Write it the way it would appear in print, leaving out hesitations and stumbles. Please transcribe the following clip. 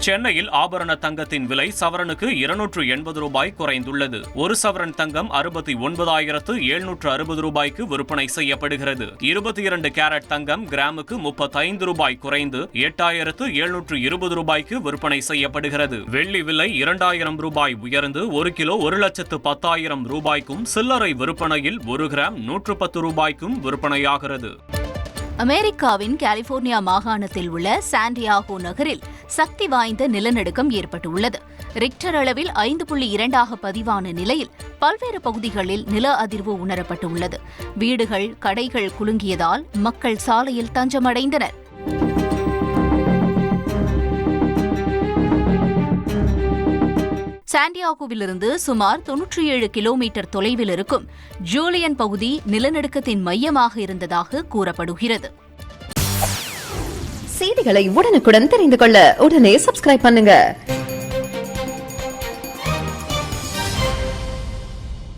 சென்னையில் ஆபரண தங்கத்தின் விலை சவரனுக்கு 280 ரூபாய் குறைந்துள்ளது. ஒரு சவரன் தங்கம் 69,760 ரூபாய்க்கு விற்பனை செய்யப்படுகிறது. 22 கேரட் தங்கம் கிராமுக்கு 35 ரூபாய் குறைந்து 8,720 ரூபாய்க்கு விற்பனை செய்யப்படுகிறது. வெள்ளி விலை 2,000 ரூபாய் உயர்ந்து 1 கிலோ 1,10,000 ரூபாய்க்கும், சில்லறை விற்பனையில் 1 கிராம் 110 ரூபாய்க்கும் விற்பனையாகிறது. அமெரிக்காவின் கலிபோர்னியா மாகாணத்தில் உள்ள சாண்டியாகோ நகரில் சக்தி வாய்ந்த நிலநடுக்கம் ஏற்பட்டுள்ளது. ரிக்டர் அளவில் 5.2 பதிவான நிலையில் பல்வேறு பகுதிகளில் நில அதிர்வு உணரப்பட்டுள்ளது. வீடுகள், கடைகள் குலுங்கியதால் மக்கள் சாலையில் தஞ்சமடைந்தனர். சாண்டியாகோவிலிருந்து சுமார் 97 கிலோமீட்டர் தொலைவில் இருக்கும் ஜூலியன் பகுதி நிலநடுக்கத்தின் மையமாக இருந்ததாக கூறப்படுகிறது. செய்திகளை உடனுக்குடன் தெரிந்து கொள்ள உடனே சப்ஸ்கிரைப் பண்ணுங்க.